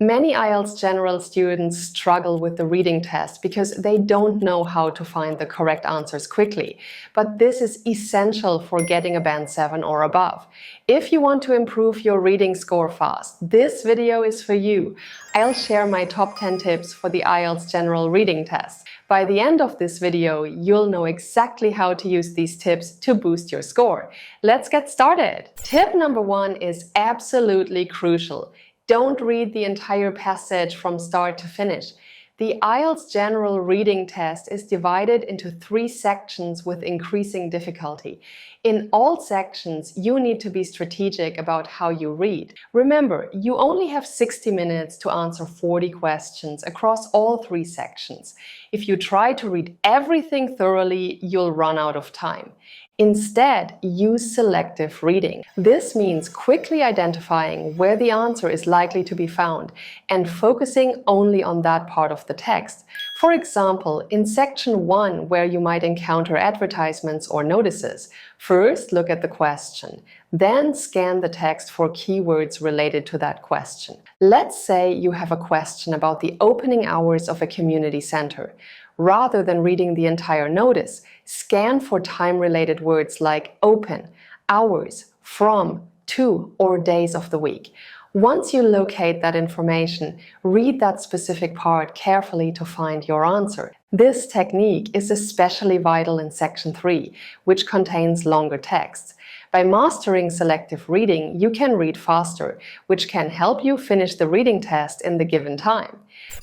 Many IELTS General students struggle with the reading test because they don't know how to find the correct answers quickly. But this is essential for getting a Band 7 or above. If you want to improve your reading score fast, this video is for you. I'll share my top 10 tips for the IELTS General Reading test. By the end of this video, you'll know exactly how to use these tips to boost your score. Let's get started. Tip number 1 is absolutely crucial. Don't read the entire passage from start to finish. The IELTS General Reading test is divided into 3 sections with increasing difficulty. In all sections, you need to be strategic about how you read. Remember, you only have 60 minutes to answer 40 questions across all 3 sections. If you try to read everything thoroughly, you'll run out of time. Instead, use selective reading. This means quickly identifying where the answer is likely to be found and focusing only on that part of the text. For example, in section 1, where you might encounter advertisements or notices, first look at the question, then scan the text for keywords related to that question. Let's say you have a question about the opening hours of a community center. Rather than reading the entire notice, scan for time-related words like open, hours, from, to, or days of the week. Once you locate that information, read that specific part carefully to find your answer. This technique is especially vital in section 3, which contains longer texts. By mastering selective reading, you can read faster, which can help you finish the reading test in the given time.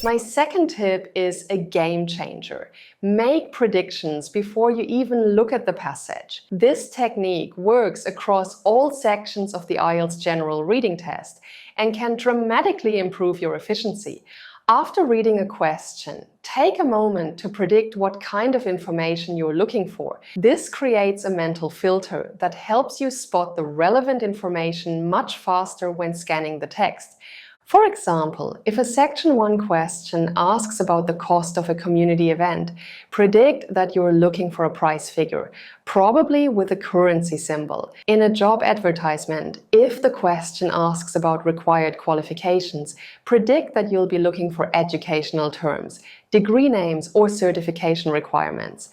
My second tip is a game changer. Make predictions before you even look at the passage. This technique works across all sections of the IELTS General Reading test and can dramatically improve your efficiency. After reading a question, take a moment to predict what kind of information you're looking for. This creates a mental filter that helps you spot the relevant information much faster when scanning the text. For example, if a section 1 question asks about the cost of a community event, predict that you're looking for a price figure, probably with a currency symbol. In a job advertisement, if the question asks about required qualifications, predict that you'll be looking for educational terms, degree names, or certification requirements.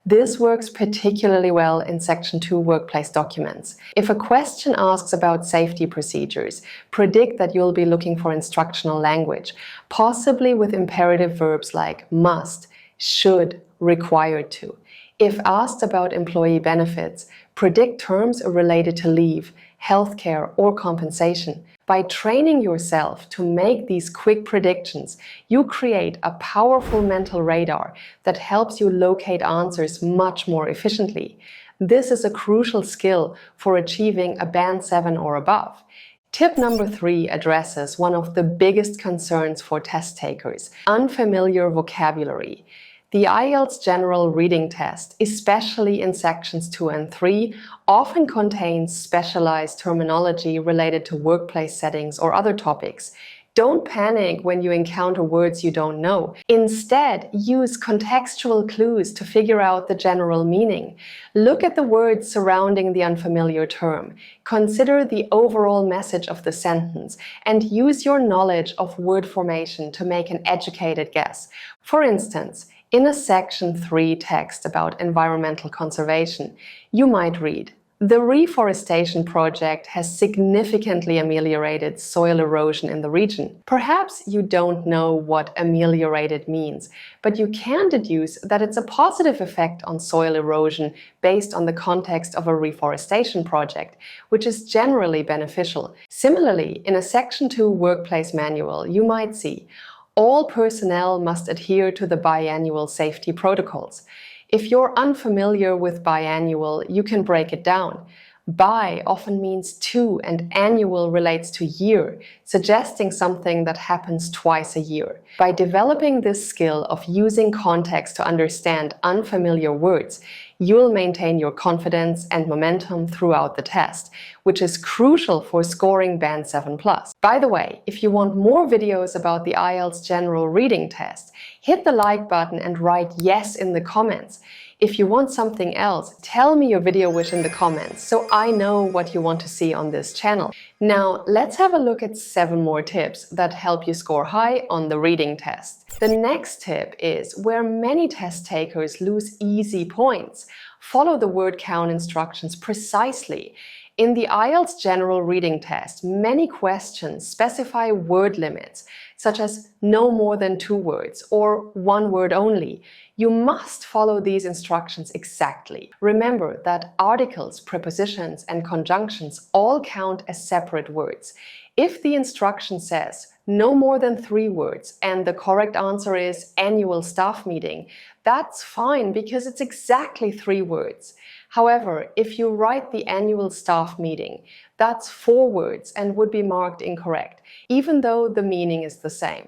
This works particularly well in Section 2 workplace documents. If a question asks about safety procedures, predict that you'll be looking for instructional language, possibly with imperative verbs like must, should, required to. If asked about employee benefits, predict terms related to leave, healthcare, or compensation. By training yourself to make these quick predictions, you create a powerful mental radar that helps you locate answers much more efficiently. This is a crucial skill for achieving a Band 7 or above. Tip number 3 addresses one of the biggest concerns for test takers: unfamiliar vocabulary. The IELTS General Reading test, especially in sections 2 and 3, often contains specialized terminology related to workplace settings or other topics. Don't panic when you encounter words you don't know. Instead, use contextual clues to figure out the general meaning. Look at the words surrounding the unfamiliar term. Consider the overall message of the sentence and use your knowledge of word formation to make an educated guess. For instance, in a section 3 text about environmental conservation, you might read, "The reforestation project has significantly ameliorated soil erosion in the region." Perhaps you don't know what ameliorated means, but you can deduce that it's a positive effect on soil erosion based on the context of a reforestation project, which is generally beneficial. Similarly, in a section 2 workplace manual, you might see, "All personnel must adhere to the biannual safety protocols." If you're unfamiliar with biannual, you can break it down. Bi often means 2 and annual relates to year, suggesting something that happens twice a year. By developing this skill of using context to understand unfamiliar words, you'll maintain your confidence and momentum throughout the test, which is crucial for scoring Band 7+. By the way, if you want more videos about the IELTS General Reading test, hit the like button and write yes in the comments. If you want something else, tell me your video wish in the comments so I know what you want to see on this channel. Now, let's have a look at 7 more tips that help you score high on the reading test. The next tip is where many test takers lose easy points. Follow the word count instructions precisely. In the IELTS General Reading test, many questions specify word limits, such as no more than 2 words or 1 word only. You must follow these instructions exactly. Remember that articles, prepositions, and conjunctions all count as separate words. If the instruction says no more than 3 words and the correct answer is annual staff meeting, that's fine because it's exactly 3 words. However, if you write the annual staff meeting, that's 4 words and would be marked incorrect, even though the meaning is the same.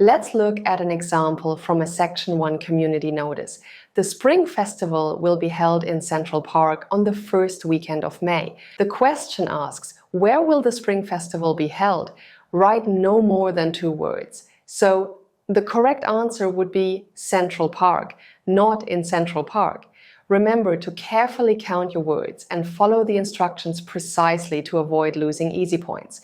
Let's look at an example from a Section 1 community notice. The Spring Festival will be held in Central Park on the first weekend of May. The question asks, where will the Spring Festival be held? Write no more than 2 words. So the correct answer would be Central Park, not in Central Park. Remember to carefully count your words and follow the instructions precisely to avoid losing easy points.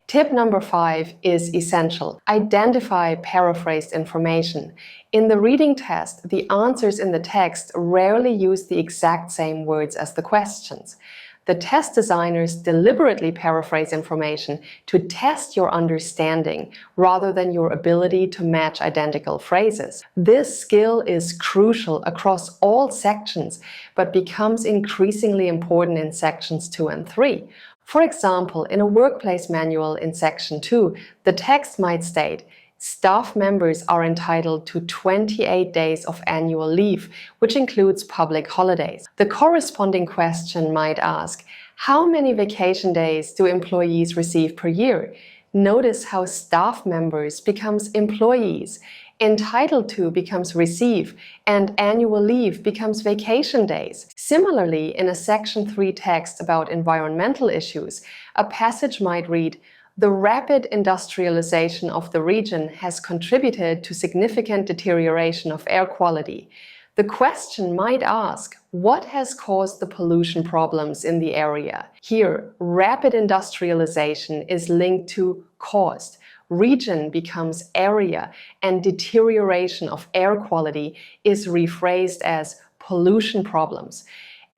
Tip number 5 is essential. Identify paraphrased information. In the reading test, the answers in the text rarely use the exact same words as the questions. The test designers deliberately paraphrase information to test your understanding rather than your ability to match identical phrases. This skill is crucial across all sections, but becomes increasingly important in sections 2 and 3. For example, in a workplace manual in Section 2, the text might state, staff members are entitled to 28 days of annual leave, which includes public holidays. The corresponding question might ask, how many vacation days do employees receive per year? Notice how staff members becomes employees, entitled to becomes receive, and annual leave becomes vacation days. Similarly, in a Section 3 text about environmental issues, a passage might read, the rapid industrialization of the region has contributed to significant deterioration of air quality. The question might ask, what has caused the pollution problems in the area? Here, rapid industrialization is linked to caused. Region becomes area, and deterioration of air quality is rephrased as pollution problems.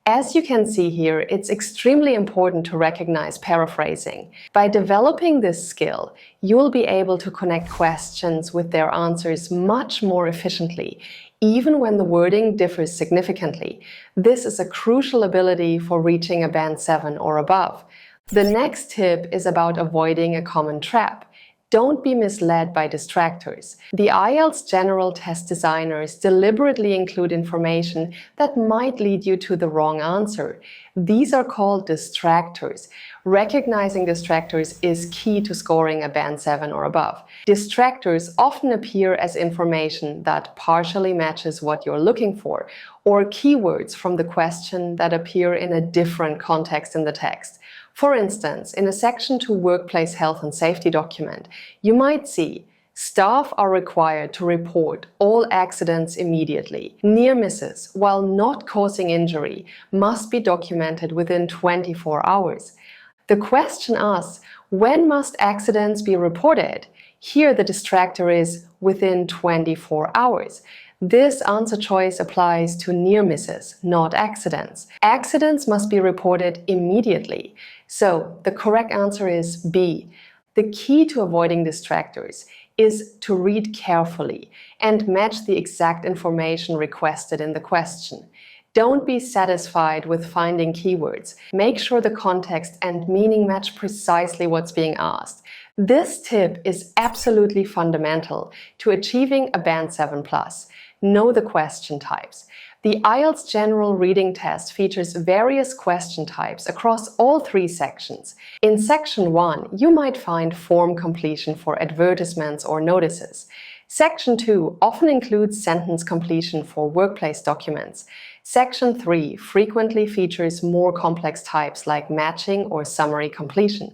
As you can see here, it's extremely important to recognize paraphrasing. By developing this skill, you will be able to connect questions with their answers much more efficiently, even when the wording differs significantly. This is a crucial ability for reaching a Band 7 or above. The next tip is about avoiding a common trap. Don't be misled by distractors. The IELTS General Test designers deliberately include information that might lead you to the wrong answer. These are called distractors. Recognizing distractors is key to scoring a Band 7 or above. Distractors often appear as information that partially matches what you're looking for, or keywords from the question that appear in a different context in the text. For instance, in a Section 2 Workplace Health and Safety document, you might see staff are required to report all accidents immediately. Near misses, while not causing injury, must be documented within 24 hours. The question asks, when must accidents be reported? Here the distractor is within 24 hours. This answer choice applies to near misses, not accidents. Accidents must be reported immediately. So the correct answer is B. The key to avoiding distractors is to read carefully and match the exact information requested in the question. Don't be satisfied with finding keywords. Make sure the context and meaning match precisely what's being asked. This tip is absolutely fundamental to achieving a Band 7+. Know the question types. The IELTS General Reading test features various question types across all 3 sections. In Section 1, you might find form completion for advertisements or notices. Section 2 often includes sentence completion for workplace documents. Section 3 frequently features more complex types like matching or summary completion.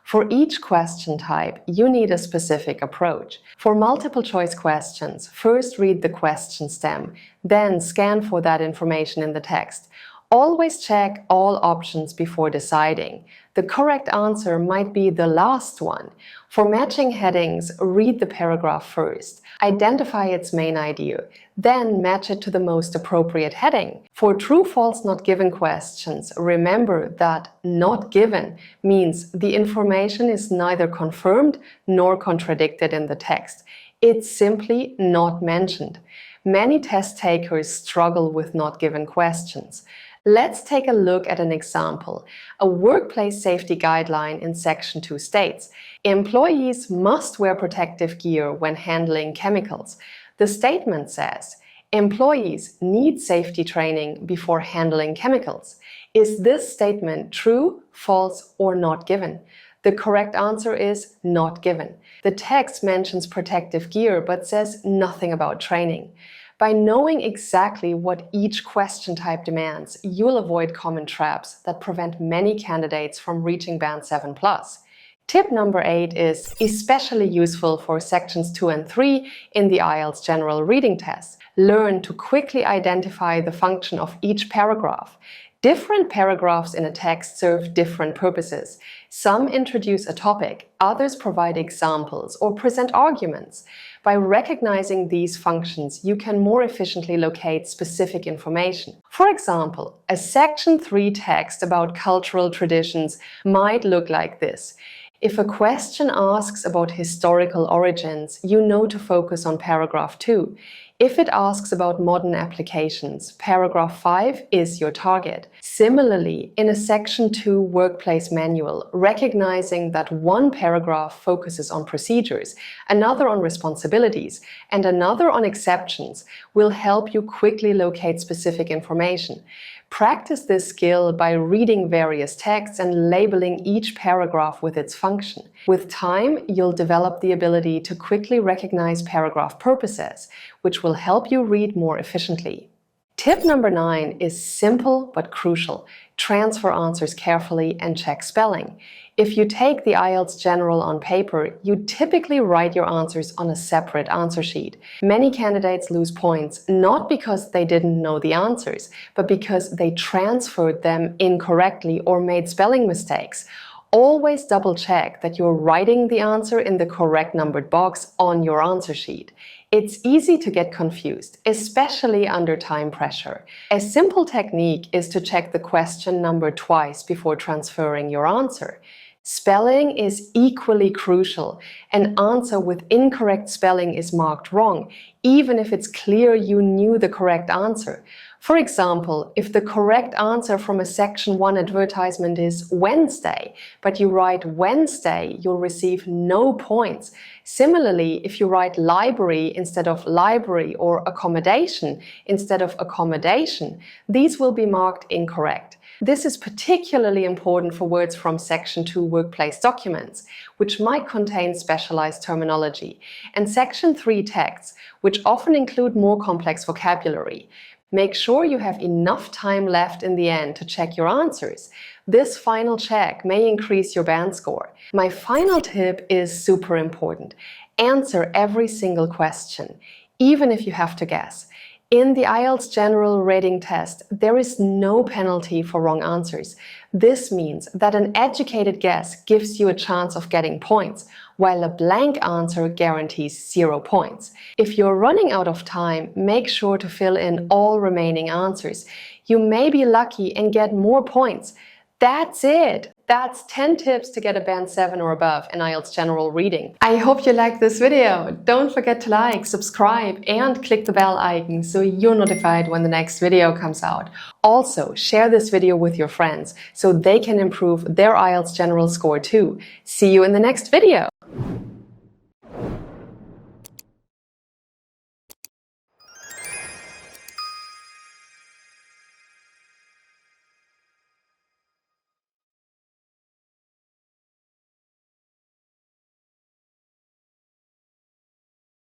For each question type, you need a specific approach. For multiple choice questions, first read the question stem, then scan for that information in the text. Always check all options before deciding. The correct answer might be the last one. For matching headings, read the paragraph first. Identify its main idea, then match it to the most appropriate heading. For true, false, not given questions, remember that not given means the information is neither confirmed nor contradicted in the text. It's simply not mentioned. Many test takers struggle with not given questions. Let's take a look at an example. A workplace safety guideline in Section 2 states, employees must wear protective gear when handling chemicals. The statement says, employees need safety training before handling chemicals. Is this statement true, false, or not given? The correct answer is not given. The text mentions protective gear but says nothing about training. By knowing exactly what each question type demands, you'll avoid common traps that prevent many candidates from reaching Band 7+. Tip number 8 is especially useful for Sections 2 and 3 in the IELTS General Reading test. Learn to quickly identify the function of each paragraph. Different paragraphs in a text serve different purposes. Some introduce a topic, others provide examples or present arguments. By recognizing these functions, you can more efficiently locate specific information. For example, a Section 3 text about cultural traditions might look like this. If a question asks about historical origins, you know to focus on paragraph 2. If it asks about modern applications, paragraph 5 is your target. Similarly, in a Section 2 workplace manual, recognizing that one paragraph focuses on procedures, another on responsibilities, and another on exceptions will help you quickly locate specific information. Practice this skill by reading various texts and labeling each paragraph with its function. With time, you'll develop the ability to quickly recognize paragraph purposes, which will help you read more efficiently. Tip number 9 is simple but crucial. Transfer answers carefully and check spelling. If you take the IELTS General on paper, you typically write your answers on a separate answer sheet. Many candidates lose points not because they didn't know the answers, but because they transferred them incorrectly or made spelling mistakes. Always double check that you're writing the answer in the correct numbered box on your answer sheet. It's easy to get confused, especially under time pressure. A simple technique is to check the question number twice before transferring your answer. Spelling is equally crucial. An answer with incorrect spelling is marked wrong, even if it's clear you knew the correct answer. For example, if the correct answer from a Section 1 advertisement is Wednesday, but you write Wednesday, you'll receive no points. Similarly, if you write library instead of library or accommodation instead of accommodation, these will be marked incorrect. This is particularly important for words from Section 2 workplace documents, which might contain specialized terminology, and Section 3 texts, which often include more complex vocabulary. Make sure you have enough time left in the end to check your answers. This final check may increase your band score. My final tip is super important. Answer every single question, even if you have to guess. In the IELTS General Reading test, there is no penalty for wrong answers. This means that an educated guess gives you a chance of getting points, while a blank answer guarantees 0 points. If you're running out of time, make sure to fill in all remaining answers. You may be lucky and get more points. That's it! That's 10 tips to get a Band 7 or above in IELTS General Reading. I hope you liked this video. Don't forget to like, subscribe, and click the bell icon so you're notified when the next video comes out. Also, share this video with your friends so they can improve their IELTS General score too. See you in the next video!